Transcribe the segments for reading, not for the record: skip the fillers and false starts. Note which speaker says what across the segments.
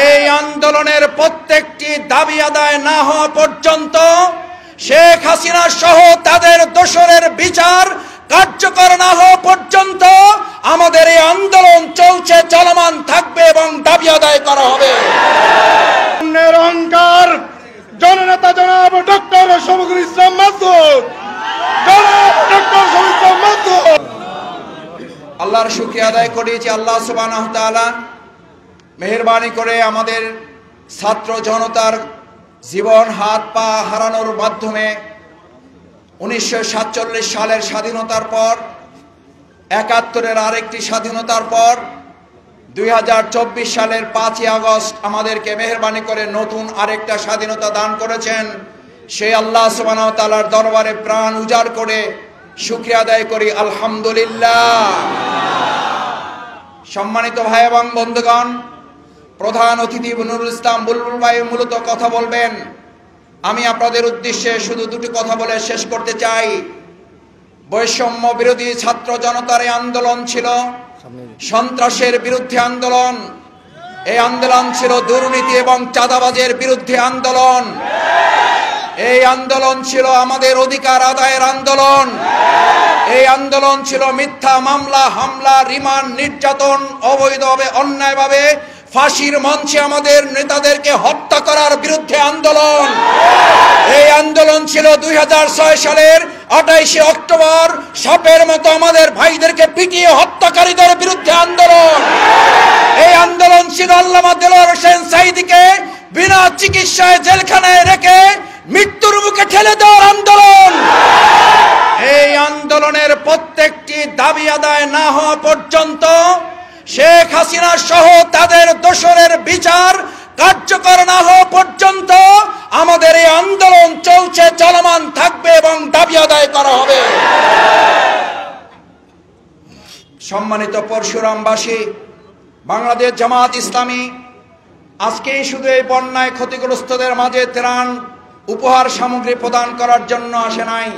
Speaker 1: এই আন্দোলনের প্রত্যেকটি দাবি আদায় না হওয়া পর্যন্ত শেখ হাসিনা সহ তাদের দোসরের বিচার কার্যকর না হওয়া পর্যন্ত আমাদের এই আন্দোলন চলছে, চলমান থাকবে এবং দাবি আদায় করা হবে।
Speaker 2: অহংকার জননেতা জনাব ডক্টর শফিকুল ইসলাম মাসুদ, জনাব ডক্টর শফিকুল ইসলাম মাসুদ।
Speaker 1: আল্লাহর শুকরিয়া আদায় করি যে আল্লাহ সুবহানাহু ওয়া তাআলা মেহেরবানি করে আমাদের ছাত্র জনতার জীবন হাত পা হারানোর মাধ্যমে 1947 সালের স্বাধীনতার পর, 71-এর আরেকটি স্বাধীনতার পর 2024 সালের 5ই আগস্ট আমাদেরকে মেহেরবানি করে নতুন আরেকটা স্বাধীনতা দান করেছেন। সেই আল্লাহ সুবহানাহু ওয়া তাআলার দরবারে প্রাণ উজাড় করে শুকরিয়া আদায় করি, আলহামদুলিল্লাহ। সম্মানিত ভাই এবং বন্ধুগণ, প্রধান অতিথি নুরুল ইসলাম বুলবুল ভাই মূলত কথা বলবেন। আমি আপনাদের উদ্দেশ্যে শুধু দুটি কথা বলে শেষ করতে চাই। বৈষম্য বিরোধী ছাত্র জনতার এই আন্দোলন ছিল সন্ত্রাসের বিরুদ্ধে আন্দোলন, এই আন্দোলন ছিল দুর্নীতি এবং চাঁদাবাজের বিরুদ্ধে আন্দোলন, এই আন্দোলন ছিল আমাদের অধিকার আদায়ের আন্দোলন, এই আন্দোলন ছিল মিথ্যা মামলা, হামলা, রিমান্ড, নির্যাতন, অবৈধভাবে অন্যায়ভাবে ফাঁসির মঞ্চে আমাদের নেতাদেরকে হত্যা করার বিরুদ্ধে আন্দোলন। এই আন্দোলন ছিল 2006 সালের 28 অক্টোবর সাপের মতো আমাদের ভাইদেরকে পিটিয়ে হত্যাকারীদের বিরুদ্ধে আন্দোলন। এই আন্দোলন ছিল আল্লামা দেলোয়ার হোসেন সাঈদীকে বিনা চিকিৎসায় জেলখানায় রেখে মৃত্যুর মুখে ঠেলে দেওয়ার আন্দোলন। এই আন্দোলনের প্রত্যেকটি দাবি আদায় না হওয়া পর্যন্ত শেখ হাসিনা সহ তাদের দোসরের বিচার কার্যকর না হওয়া পর্যন্ত আমাদের এই আন্দোলন চলছে, চলমান থাকবে এবং দাবি আদায় করা হবে। সম্মানিত পরশুরামবাসী, বাংলাদেশ জামাত ইসলামী আজকেই শুধু এই বন্যায় ক্ষতিগ্রস্তদের মাঝে ত্রাণ উপহার সামগ্রী প্রদান করার জন্য আসে নাই।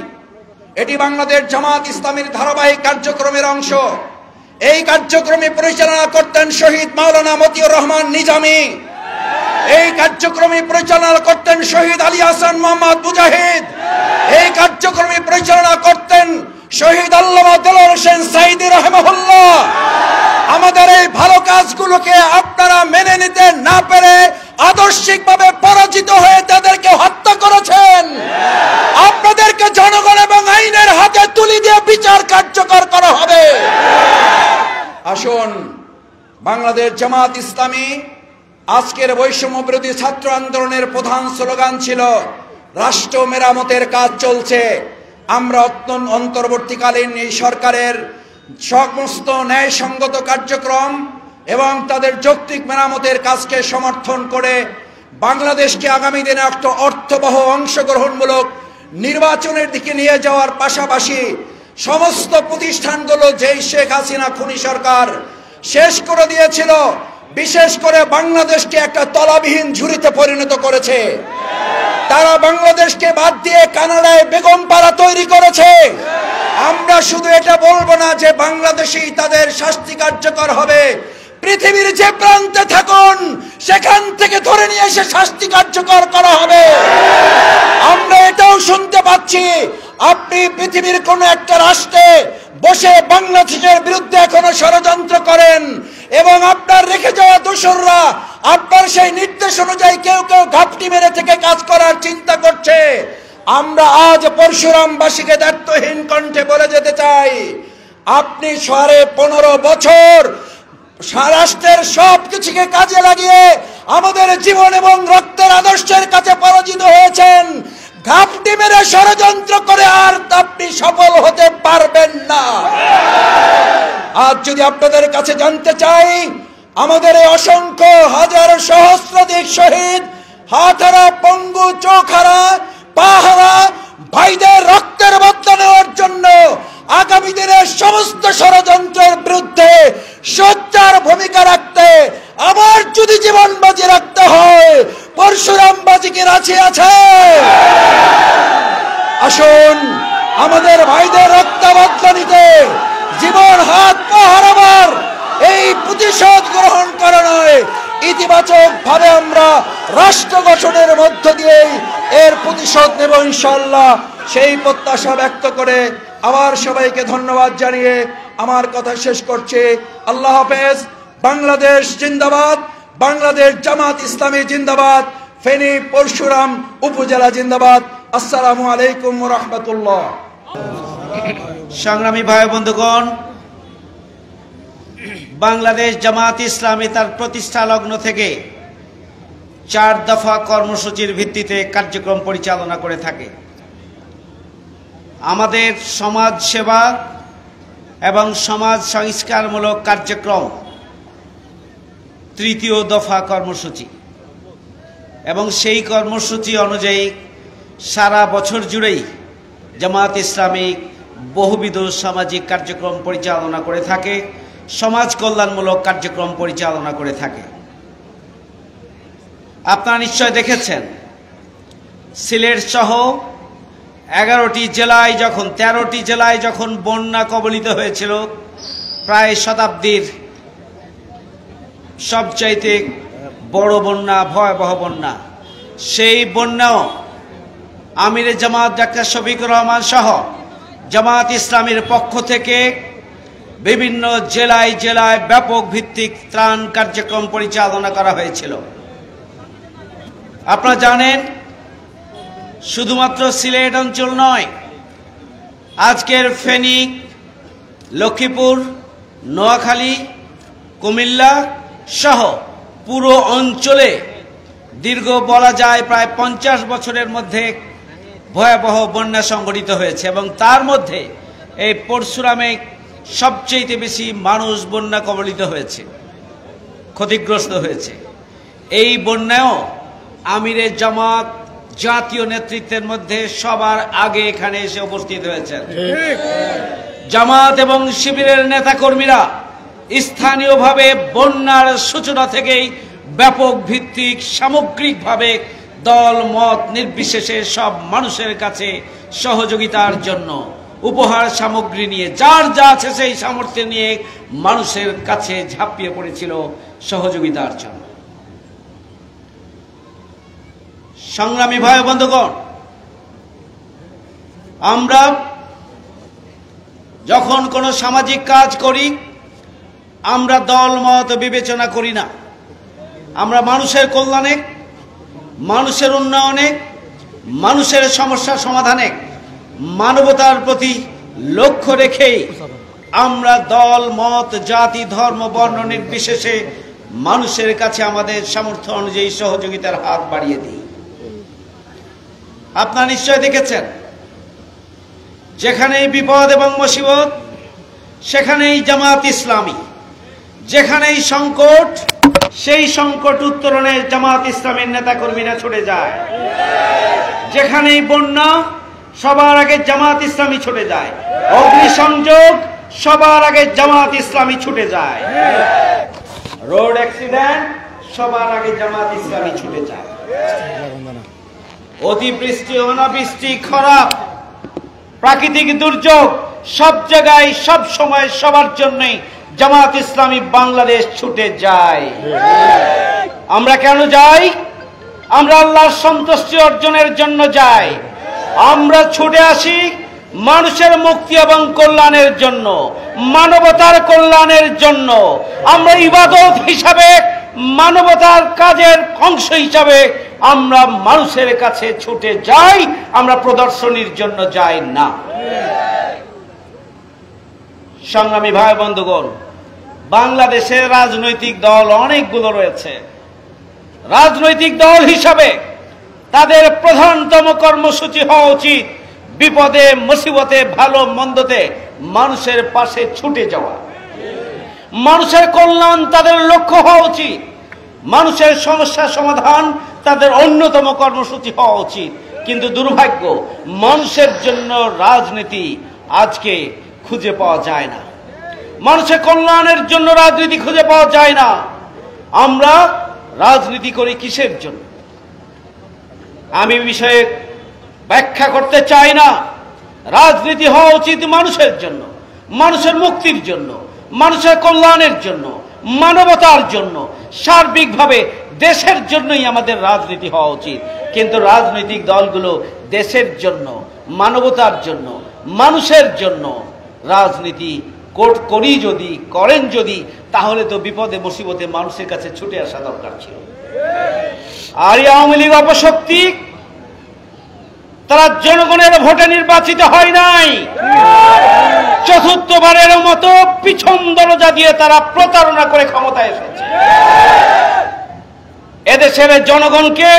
Speaker 1: এটি বাংলাদেশ জামাত ইসলামীর ধারাবাহিক কার্যক্রমের অংশ। এই কার্যক্রমে পরিচালনা করতেন শহীদ মাওলানা মতিউর রহমান নিজামী, এই কার্যক্রমে পরিচালনা করতেন শহীদ আলী হাসান মোহাম্মদ মুজাহিদ, এই কার্যক্রমে পরিচালনা করতেন শহীদ আল্লামা দেলোয়ার হোসেন সাঈদী রাহিমাহুল্লাহ। আমাদের এই ভালো কাজগুলোকে আপনারা মেনে নিতে না পেরে আদর্শিকভাবে পরাজিত হয়ে তাদেরকে হত্যা করেছেন। আপনাদেরকে জনগণ এবং আইনের হাতে তুলে দিয়ে বিচার কার্যকর করা হবে। আসুন, বাংলাদেশ জামাত ইসলামী আজকের বৈষম্য বিরোধী ছাত্র আন্দোলনের প্রধান স্লোগান ছিল রাষ্ট্র মেরামতের কাজ চলছে। আমরা অন্তর্বর্তীকালীন এই সরকারের সমস্ত ন্যায়সঙ্গত কার্যক্রম এবং তাদের যৌক্তিক মেরামতের কাজকে সমর্থন করে বাংলাদেশকে আগামী দিনে একটা অর্থবহ অংশগ্রহণমূলক নির্বাচনের দিকে নিয়ে যাওয়ার পাশাপাশি সমস্ত প্রতিষ্ঠানগুলো যেই শেখ হাসিনা খুনি সরকার শেষ করে দিয়েছিল, বিশেষ করে বাংলাদেশকে একটা তলাবিহীন ঝুড়িতে পরিণত করেছে। তারা বাংলাদেশকে বাদ দিয়ে কানাডায় বেগমপাড়া তৈরি করেছে। আমরা শুধু এটা বলবো না যে বাংলাদেশেই তাদের শাস্তি কার্যকর হবে, পৃথিবীর যে প্রান্তে থাকুন সেখান থেকে ধরে নিয়ে এসে শাস্তি কার্যকর করা হবে। আমরা এটাও শুনতে পাচ্ছি আপনি পৃথিবীর কোন একটা রাষ্ট্রে বসে বাংলাদেশের বিরুদ্ধে এখনো ষড়যন্ত্র করেন এবং আপনার রেখে যাওয়া দোসররা আপনার সেই নির্দেশ অনুযায়ী কেউ কেউ ঘাপটি মেরে থেকে কাজ করার চিন্তা করছে। আমরা আজ পরশুরামবাসীকে দায়িত্বহীন কণ্ঠে বলে যেতে চাই, আপনি 15.5 বছর রাষ্ট্রের সবকিছুকে কাজে লাগিয়ে আমাদের জীবন এবং রক্তের আদর্শের কাছে পরাজিত হয়েছেন। ঘাপটি মেরে ষড়যন্ত্র করে আর আপনি সফল হতে পারবেন না। আজ যদি আপনাদের কাছে জানতে চাই, আমাদের এই অসংখ্য হাজার সহস্রাধিক শহীদ, হাতহারা, পঙ্গু, চোখহারা, পাহারা ভাইদের রক্তের বদলা নেওয়ার জন্য আগামী দিনের সমস্ত ষড়যন্ত্রের বিরুদ্ধে সোচ্চার ভূমিকা রাখতে আবার যদি জীবন বাজি রাখতে হয়, পরশুরামবাজি কি রাজি আছে? আসুন আমাদের ভাইদের রক্ত বদলা নিতে, জীবন হাত পা হারাবার এই প্রতিশোধ গ্রহণ করা নয়, ইতিবাচক ভাবে আমরা রাষ্ট্র গঠনের মধ্য দিয়েই এর প্রতিশোধ নেব ইনশাআল্লাহ। সেই প্রত্যাশা ব্যক্ত করে আবার সবাইকে ধন্যবাদ জানিয়ে আমার কথা শেষ করছি। আল্লাহ হাফেজ। বাংলাদেশ জিন্দাবাদ, বাংলাদেশ জামাত ইসলামী জিন্দাবাদ, ফেনী পরশুরাম উপজেলা জিন্দাবাদ। আসসালামু আলাইকুম ওয়া রাহমাতুল্লাহ।
Speaker 3: সংগ্রামী ভাই বন্ধুগণ, বাংলাদেশ জামাত ইসলামী তার প্রতিষ্ঠা লগ্ন থেকে 4 দফা কর্মসূচির ভিত্তিতে কার্যক্রম পরিচালনা করে থাকে। আমাদের সমাজ সেবা এবং সমাজ সংস্কারমূলক কার্যক্রম 3য় দফা কর্মসূচি, এবং সেই কর্মসূচি অনুযায়ী সারা বছর জুড়েই জামাত ইসলামী বহুবিধ সামাজিক কার্যক্রম পরিচালনা করে থাকে, সমাজ কল্যাণমূলক কার্যক্রম পরিচালনা করে থাকে। আপনারা নিশ্চয় দেখেছেন, সিলেট সহ 13টি জেলায় যখন বন্যা কবলিত হয়েছিল, প্রায় শতাব্দীর সবচাইতে বড় বন্যা, ভয়াবহ বন্যা, সেই বন্যাও আমিরে জামাত ডাক্তার শফিকুর রহমান সহ জামাত ইসলামীর পক্ষ থেকে বিভিন্ন জেলায় ব্যাপক ভিত্তিক ত্রাণ কার্যক্রম পরিচালনা করা হয়েছিল। আপনারা জানেন, শুধুমাত্র সিলেট অঞ্চল নয়, আজকের ফেনী, লক্ষ্মীপুর, নোয়াখালী, কুমিল্লা সহ পুরো অঞ্চলে দীর্ঘ বলা যায় প্রায় 50 বছরের মধ্যে ভয়াবহ বন্যা সংঘটিত হয়েছে, এবং তার মধ্যে এই পরশুরামে সবচেয়ে বেশি মানুষ বন্যা কবলিত হয়েছে, ক্ষতিগ্রস্ত হয়েছে। এই বন্যায়ও আমিরে জামাত জাতীয় নেতৃত্বের মধ্যে সবার আগে এখানে এসে উপস্থিত হয়েছেন। জামাত এবং শিবিরের নেতাকর্মীরা স্থানীয়ভাবে বন্যার সূচনা থেকেই ব্যাপক ভিত্তিক সামগ্রিকভাবে দল মত নির্বিশেষে সব মানুষের কাছে সহযোগিতার জন্য উপহার সামগ্রী নিয়ে, যার যা আছে সেই সামর্থ্য নিয়ে মানুষের কাছে ঝাঁপিয়ে পড়েছিল সহযোগিতার জন্য। সংগ্রামী ভাই বন্ধুগণ, আমরা যখন কোনো সামাজিক কাজ করি, আমরা দল মত বিবেচনা করি না। আমরা মানুষের কল্যাণে, মানুষের উন্নয়নে, মানুষের সমস্যা সমাধানে, মানবতার প্রতি লক্ষ্য রেখেই আমরা দল মত জাতি ধর্ম বর্ণ নির্বিশেষে মানুষের কাছে আমাদের সামর্থ্য অনুযায়ী সহযোগিতার হাত বাড়িয়ে দিই। আপনারা নিশ্চয় দেখেছেন, যেখানেই বিপদ এবং মুসিবত সেখানেই জামাত ইসলামী, যেখানেই সংকট সেই সংকট উত্তরণে জামাত ইসলামের নেতাকর্মীরা ছুটে যায়। যেখানেই বন্যা সবার আগে জামাত ইসলামী ছুটে যায়, অগ্নিসংযোগ সবার আগে জামাত ইসলামী ছুটে যায়, রোড অ্যাক্সিডেন্ট সবার আগে জামাত ইসলামী ছুটে যায়, অতিবৃষ্টি অনাবৃষ্টি খরা প্রাকৃতিক দুর্যোগ সব জায়গায় সব সময় সবার জন্যই জামাত ইসলামী বাংলাদেশ ছুটে যায়। আমরা কেন যাই? আমরা আল্লাহর সন্তুষ্টি অর্জনের জন্য যাই। আমরা ছুটে আসি মানুষের মুক্তি এবং কল্যাণের জন্য, মানবতার কল্যাণের জন্য। আমরা ইবাদত হিসাবে, মানবতার কাজের অংশ হিসাবে আমরা মানুষের কাছে ছুটে যাই, আমরা প্রদর্শনীর জন্য যাই না। সংগ্রামী ভাই বন্ধুগণ, বাংলাদেশের রাজনৈতিক দল অনেকগুলো রয়েছে। রাজনৈতিক দল হিসাবে তাদের প্রধানতম কর্মসূচি হওয়া উচিত বিপদে মুসিবতে ভালো মন্দতে মানুষের পাশে ছুটে যাওয়া। মানুষের কল্যাণ তাদের লক্ষ্য হওয়া উচিত, মানুষের সমস্যা সমাধান তাদের অন্যতম কর্মসূচি হওয়া উচিত। কিন্তু দুর্ভাগ্য, মানুষের জন্য রাজনীতি আজকে খুঁজে পাওয়া যায় না, মানুষের কল্যাণের জন্য রাজনীতি খুঁজে পাওয়া যায় না। আমরা রাজনীতি করি কিসের জন্য? আমি বিষয়ে ব্যাখ্যা করতে চাই না। রাজনীতি হওয়া উচিত মানুষের জন্য, মানুষের মুক্তির জন্য, মানুষের কল্যাণের জন্য, মানবতার জন্য, সার্বিকভাবে দেশের জন্যই আমাদের রাজনীতি হওয়া উচিত। কিন্তু রাজনৈতিক দলগুলো দেশের জন্য, মানবতার জন্য, মানুষের জন্য রাজনীতি করেন যদি, তাহলে তো বিপদে মুসিবতে মানুষের কাছে ছুটে আসা দরকার ছিল। আর আওয়ামী লীগ অপশক্তি, তারা জনগণের ভোটে নির্বাচিত হয় নাই, চতুর্থবারের মতো পিছন দরজা দিয়ে তারা প্রতারণা করে ক্ষমতায় এসেছে। এদেশের জনগণকে,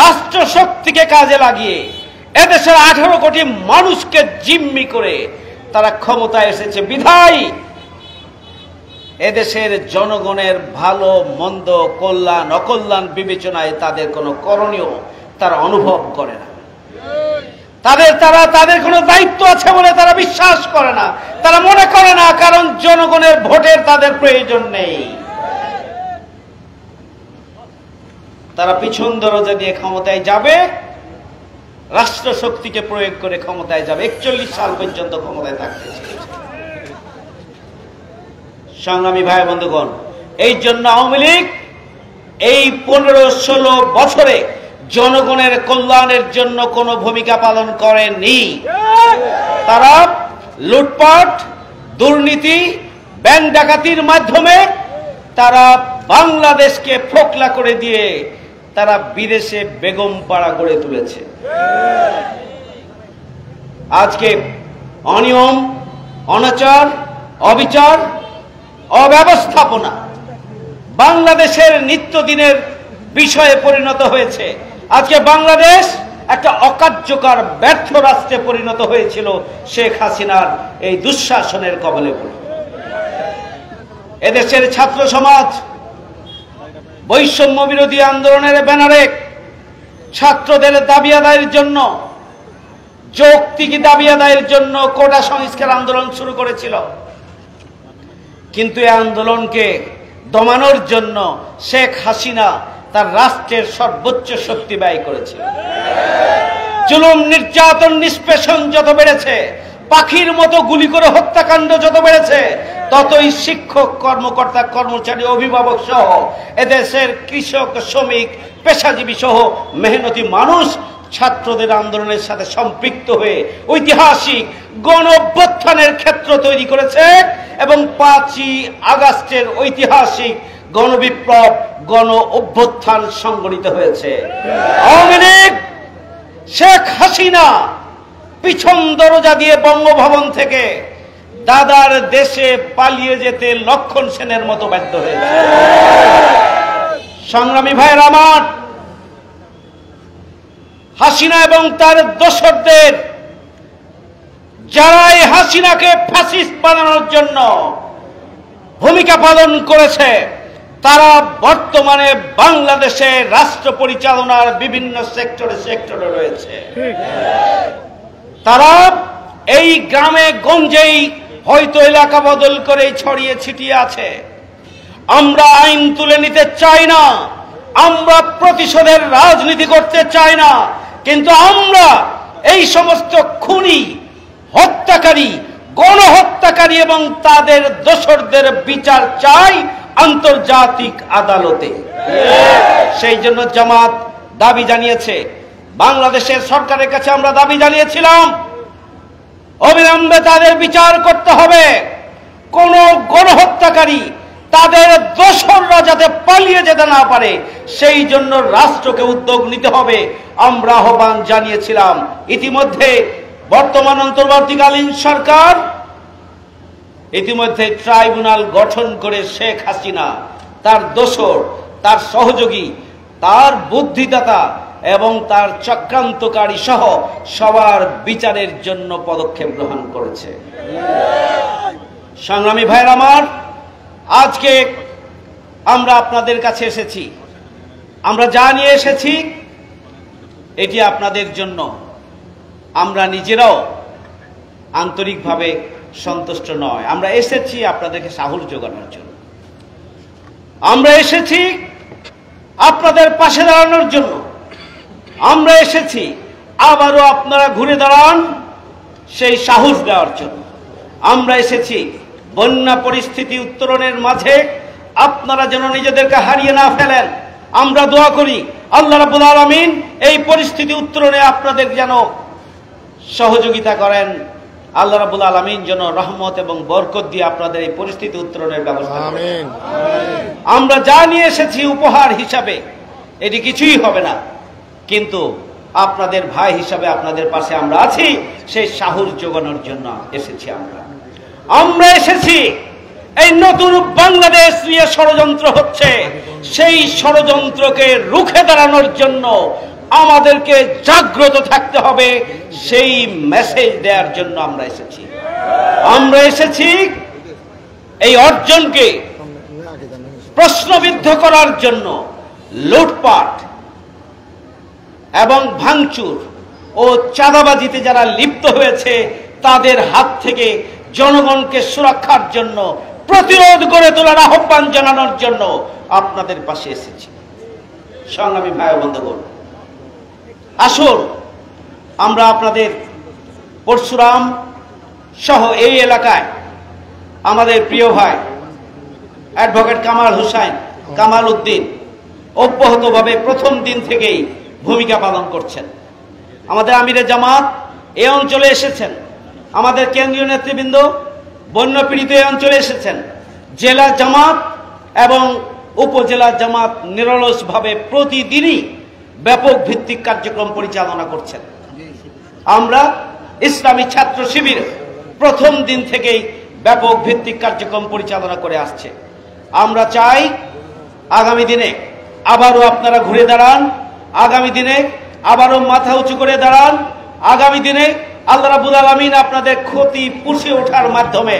Speaker 3: রাষ্ট্র শক্তিকে কাজে লাগিয়ে এদেশের 18 কোটি মানুষকে জিম্মি করে তারা ক্ষমতায় এসেছে বিধায় এদেশের জনগণের ভালো মন্দ, কল্যাণ অকল্যাণ বিবেচনায় তাদের কোনো করণীয় তারা অনুভব করে না। তাদের কোনো দায়িত্ব আছে বলে তারা বিশ্বাস করে না, তারা মনে করে না, কারণ জনগণের ভোটের তাদের প্রয়োজন নেই। তারা পিছন দরজা দিয়ে ক্ষমতায় যাবে, রাষ্ট্র শক্তিকে প্রয়োগ করে ক্ষমতায় যাবে। 41 সাল পর্যন্ত ক্ষমতায় থাকতে চেয়েছে। সংগ্রামী ভাই বন্ধুগণ, এই জন্য আওয়ামী লীগ এই 15-16 বছরে জনগণের কল্যাণের জন্য কোনো ভূমিকা পালন করেনি। তারা লুটপাট, দুর্নীতি, ব্যাংক ডাকাতির মাধ্যমে তারা বাংলাদেশকে ফোকলা করে দিয়ে তারা বিদেশে বেগম পাড়া গড়ে তুলেছে। আজকে অনিয়ম, অনাচার, অবিচার, অব্যবস্থাপনা বাংলাদেশের নিত্যদিনের বিষয়ে পরিণত হয়েছে। আজকে বাংলাদেশ একটা অকার্যকর ব্যর্থ রাষ্ট্রে পরিণত হয়েছিল শেখ হাসিনার এই দুঃশাসনের কবলে পড়ে। এদেশের ছাত্র সমাজ বৈষম্য বিরোধী আন্দোলনের ব্যানারে ছাত্রদের দাবি আদায়ের জন্য, যৌক্তিক দাবি আদায়ের জন্য কোটা সংস্কার আন্দোলন শুরু করেছিল। কিন্তু এই আন্দোলনকে দমানোর জন্য শেখ হাসিনা তার রাষ্ট্রের সর্বোচ্চ শক্তি ব্যয় করেছিল। জুলুম, নির্যাতন, নিষ্পেষণ যত বেড়েছে, পাখির মতো গুলি করে হত্যাকাণ্ড যত বেড়েছে, ততই শিক্ষক, কর্মকর্তা, কর্মচারী, অভিভাবক সহ এদেশের কৃষক, শ্রমিক, পেশাজীবী সহ মেহনতি মানুষ ছাত্রদের আন্দোলনের সাথে সম্পৃক্ত হয়ে ঐতিহাসিক গণ অভ্যুত্থানের ক্ষেত্র তৈরি করেছে এবং 5ই আগস্টের ঐতিহাসিক গণবিপ্লব, গণ অভ্যুত্থান সংগঠিত হয়েছে। আওয়ামী লীগ, শেখ হাসিনা পিছন দরজা দিয়ে বঙ্গভবন থেকে দাদার দেশে পালিয়ে যেতে লক্ষণ সেনের মতো ব্যর্থ হয়েছে। সংগ্রামী ভাইয়ের আমার, হাসিনা এবং তার দোসরদের, যারা এই হাসিনাকে ফ্যাসিস্ট বানানোর জন্য ভূমিকা পালন করেছে, তারা বর্তমানে বাংলাদেশে রাষ্ট্র পরিচালনার বিভিন্ন সেক্টরে রয়েছে। তারা এই গ্রামে গঞ্জেই হয়তো এলাকা বদল করে ছড়িয়ে ছিটিয়ে আছে। আমরা আইন তুলে নিতে চাই না, আমরা প্রতিশোধের রাজনীতি করতে চাই না, কিন্তু আমরা এই সমস্ত খুনি, হত্যাকারী, গণহত্যাকারী এবং তাদের দোসরদের বিচার চাই আন্তর্জাতিক আদালতে। সেই জন্য জামাত দাবি জানিয়েছে, বাংলাদেশের সরকারের কাছে আমরা দাবি জানিয়েছিলাম, অবিলম্বে তাদের বিচার করতে হবে। কোন গণহত্যাকারী, তাদের দোসররা যাতে পালিয়ে যেতে না পারে, সেই জন্য রাষ্ট্রকে উদ্যোগ নিতে হবে আমরা আহ্বান জানিয়েছিলাম। ইতিমধ্যে বর্তমান অন্তর্বর্তীকালীন সরকার ইতিমধ্যে ট্রাইব্যুনাল গঠন করে শেখ হাসিনা, তার দোসর, তার সহযোগী, তার বুদ্ধিদাতা এবং তার চক্রান্তকারী সহ সবার বিচারের জন্য পদক্ষেপ গ্রহণ করেছে। সংগ্রামী ভাইয়ের আমার, আজকে আমরা আপনাদের কাছে এসেছি, আমরা যা নিয়ে এসেছি এটি আপনাদের জন্য। আমরা নিজেরাও আন্তরিকভাবে সন্তুষ্ট নয়। আমরা এসেছি আপনাদেরকে সাহস জোগানোর জন্য, আমরা এসেছি আপনাদের পাশে দাঁড়ানোর জন্য, আমরা এসেছি আবারও আপনারা ঘুরে দাঁড়ান সেই সাহস দেওয়ার জন্য। আমরা এসেছি বন্যা পরিস্থিতি উত্তরণের মাঝে আপনারা যেন নিজেদেরকে হারিয়ে না ফেলেন। আমরা দোয়া করি আল্লাহ রাব্বুল আলামিন এই পরিস্থিতি উত্তরণে আপনাদের যেন সহযোগিতা করেন। আল্লাহ রাব্বুল আলামিন যেন রহমত এবং বরকত দিয়ে আপনাদের এই পরিস্থিতি উত্তরণের ব্যবস্থা করেন। আমরা যা নিয়ে এসেছি উপহার হিসাবে এটি কিছুই হবে না, কিন্তু আপনাদের ভাই হিসাবে আপনাদের পাশে আমরা আছি, সেই সাহস যোগানোর জন্য এসেছি। আমরা এসেছি এই নতুন বাংলাদেশ নিয়ে ষড়যন্ত্র হচ্ছে, সেই ষড়যন্ত্রকে রুখে দাঁড়ানোর জন্য আমাদেরকে জাগ্রত থাকতে হবে, সেই মেসেজ দেওয়ার জন্য আমরা এসেছি। আমরা এসেছি এই অর্জনকে প্রশ্নবিদ্ধ করার জন্য। লুটপাট এবং ভাঙচুর ও চাঁদাবাজিতে যারা লিপ্ত হয়েছে তাদের হাত থেকে জনগণকে সুরক্ষার জন্য, প্রতিরোধ গড়ে তোলার আহ্বান জানানোর জন্য আপনাদের পাশে এসেছি। সংগ্রামী ভাই ও বন্ধুগণ, আসুন আমরা আপনাদের পরশুরাম সহ এই এলাকায় আমাদের প্রিয় ভাই অ্যাডভোকেট কামাল হোসেন কামাল উদ্দিন অব্যাহতভাবে প্রথম দিন থেকেই ভূমিকা পালন করছেন। আমাদের আমিরে জামাত এই অঞ্চলে এসেছেন, আমাদের কেন্দ্রীয় নেতৃবৃন্দ বন্যপীড়িত এই অঞ্চলে এসেছেন। জেলা জামাত এবং উপজেলা জামাত নিরলসভাবে প্রতিদিনই ব্যাপক ভিত্তিক কার্যক্রম পরিচালনা করছেন। আমরা ইসলামী ছাত্র শিবির প্রথম দিন থেকেই ব্যাপক ভিত্তিক কার্যক্রম পরিচালনা করে আসছে। আমরা চাই আগামী দিনে আবারও আপনারা ঘুরে দাঁড়ান, আগামী দিনে আবারও মাথা উঁচু করে দাঁড়ান। আগামী দিনে আল্লাহ রাব্বুল আলামিন আপনাদের ক্ষতি পুষে ওঠার মাধ্যমে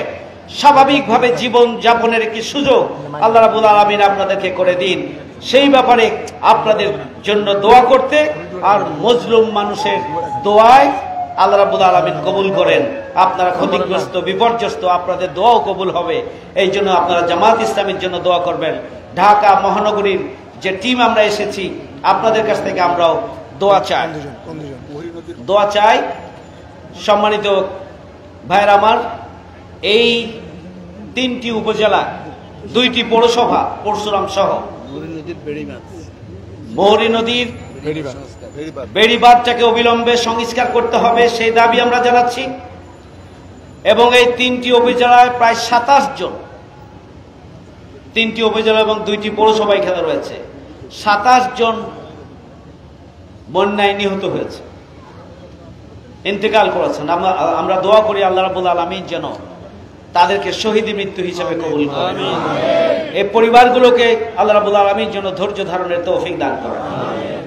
Speaker 3: স্বাভাবিকভাবে জীবন যাপনের একটি সুযোগ আল্লাহ রাব্বুল আলামিন আপনাদেরকে করে দিন। সেই ব্যাপারে আপনাদের জন্য দোয়া করতে, আর মজলুম মানুষের দোয়ায় আল্লাহ রাব্বুল আলামিন কবুল করেন। আপনারা ক্ষতিগ্রস্ত বিপর্যস্ত, আপনাদের দোয়াও কবুল হবে। এই জন্য আপনারা জামাত ইসলামীর জন্য দোয়া করবেন। ঢাকা মহানগরীর যে টিম আমরা এসেছি, আপনাদের কাছ থেকে আমরাও দোয়া চাই। সম্মানিত ভাইয়ের আমার, এই 3টি উপজেলা, 2টি পৌরসভা পরশুরাম সহ মহুরী নদীর বেড়িবাঁধটাকে অবিলম্বে সংস্কার করতে হবে, সেই দাবি আমরা জানাচ্ছি। এবং এই 3টি উপজেলায় প্রায় 27 জন, 3টি উপজেলা এবং 2টি পৌরসভা এখানে রয়েছে, 27 জন বন্যায় নিহত হয়েছে, ইন্তেকাল করেছেন। আমরা দোয়া করি আল্লাহ রাব্বুল আলামিন যেন তাদেরকে শহীদ মৃত্যু হিসেবে কবুল করেন। এই পরিবারগুলোকে আল্লাহ রাব্বুল আলামিন যেন ধৈর্য ধারণের তৌফিক দান করেন।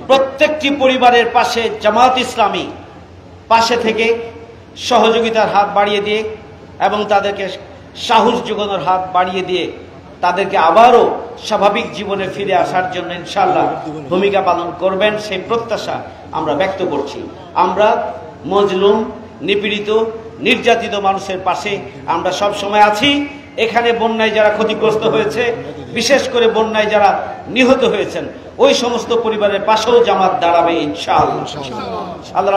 Speaker 3: প্রত্যেকটি পরিবারের পাশে জামাত ইসলামী পাশে থেকে সহযোগিতার হাত বাড়িয়ে দিয়ে এবং তাদেরকে সাহস যোগানোর হাত বাড়িয়ে দিয়ে তাদেরকে আবারও স্বাভাবিক জীবনে ফিরে আসার জন্য ইনশাআল্লাহ ভূমিকা পালন করবেন, সেই প্রত্যাশা আমরা ব্যক্ত করছি। আমরা মজলুম, নিপীড়িত, নির্যাতিত মানুষের পাশে আমরা সব সময় আছি। এখানে বন্যায় যারা ক্ষতিগ্রস্ত হয়েছে, বিশেষ করে বন্যায় যারা নিহত হয়েছেন, ওই সমস্ত পরিবারের পাশেও জামাত দাঁড়াবে ইনশাআল্লাহ। আল্লাহ